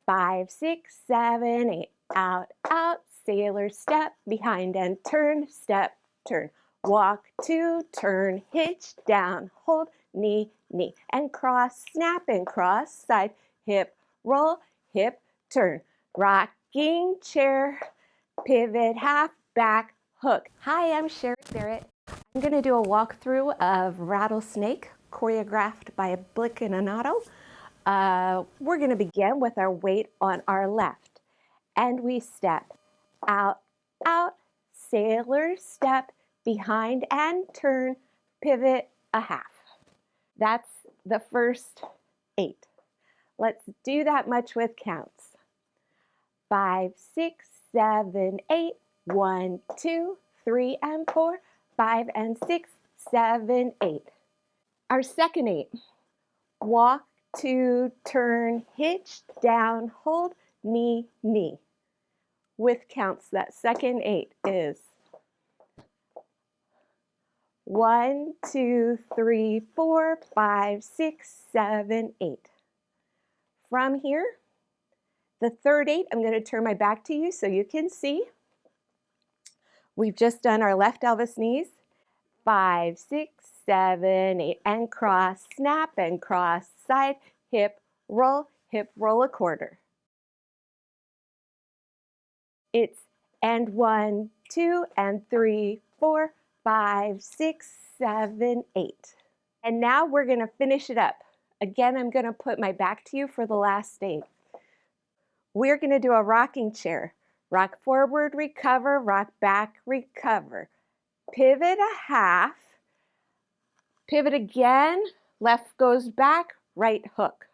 5, 6, 7, 8. Out, out, sailor step, behind and turn, step, turn. Walk, 2, turn, hitch, down, hold, knee, knee. And cross, snap and cross, side, hip, roll, hip, turn. Rocking chair, pivot, half, back, hook. Hi, I'm Barrett. I'm going to do a walkthrough of Rattlesnake, choreographed by Blick and Anato. We're going to begin with our weight on our left. And we step out, out, sailor step, behind and turn, pivot a half. That's the first 8. Let's do that much with counts. 5, 6, 7, 8. 1, 2, 3, and 4. 5 and 6, 7, 8. Our second 8. Walk, 2, turn, hitch, down, hold, knee, knee. With counts, that second 8 is 1, 2, 3, 4, 5, 6, 7, 8. From here, the third 8, I'm going to turn my back to you so you can see. We've just done our left Elvis knees. 5, 6, 7, 8, and cross, snap and cross, side, hip roll a quarter. It's and 1, 2, and 3, 4, 5, 6, 7, 8. And now we're going to finish it up. Again, I'm going to put my back to you for the last 8. We're going to do a rocking chair. Rock forward, recover, rock back, recover. Pivot a half, pivot again, left goes back, right hook.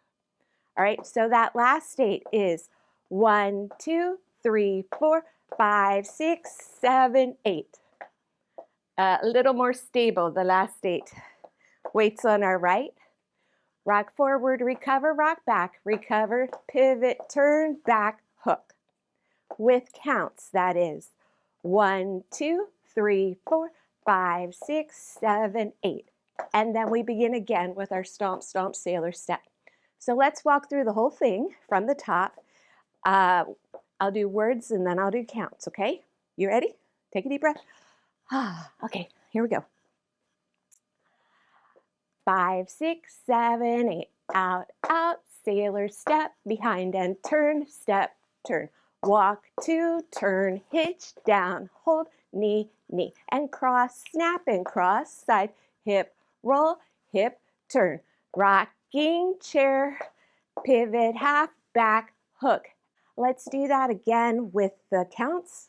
All right, so that last 8 is 1, 2, 3, 4, 5, 6, 7, 8. A little more stable, the last 8. Weights on our right. Rock forward, recover, rock back, recover, pivot, turn, back, hook. With counts, that is 1, 2, 3, 4, 5, 6, 7, 8. And then we begin again with our stomp, stomp, sailor step. So let's walk through the whole thing from the top. I'll do words and then I'll do counts, okay? You ready? Take a deep breath. Okay, here we go. 5, 6, 7, 8. Out, out, sailor step, behind and turn, step, turn. Walk, 2, turn, hitch, down, hold, knee, knee. And cross, snap and cross, side, hip, roll, hip, turn. Rocking chair, pivot, half, back, hook. Let's do that again with the counts.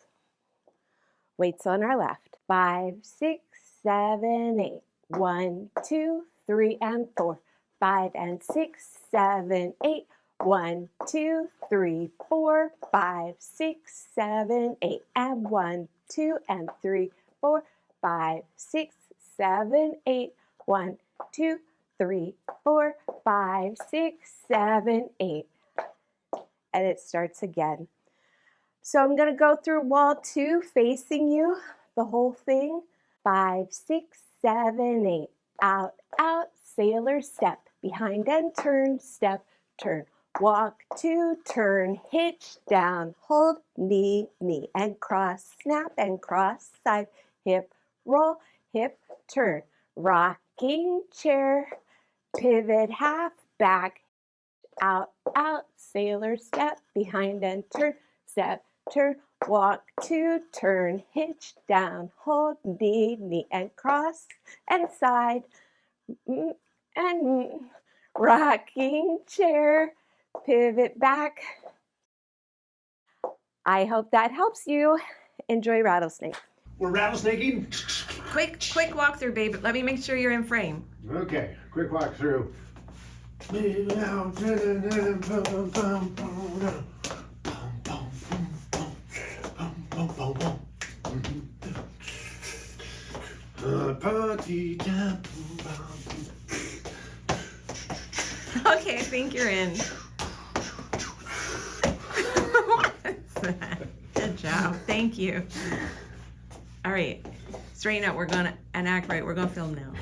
Weights on our left. 5, 6, 7, 8. 1, 2, 3, and 4. 5 and 6, 7, 8. 1, 2, 3, 4, 5, 6, 7, 8. And 1, 2, and 3, 4, 5, 6, 7, 8. 1, 2, 3, 4, 5, 6, 7, 8. And it starts again. So I'm going to go through wall 2, facing you, the whole thing. 5, 6, 7, 8. Out, out, sailor step, behind and turn, step, turn. Walk, 2, turn, hitch, down, hold, knee, knee. And cross, snap and cross, side, hip, roll, hip, turn. Rocking chair, pivot, half, back, out, out, sailor step, behind and turn, step, turn. Walk, 2, turn, hitch, down, hold, knee, knee. And cross and side, and rocking chair, pivot back. I hope that helps you. Enjoy Rattlesnake. We're rattlesnaking. Quick walkthrough, babe. Let me make sure you're in frame. Okay, quick walkthrough. Party time. Okay, I think you're in. What's that? Good job. Thank you. All right. Straighten up. We're going to, and act right. We're going to film now.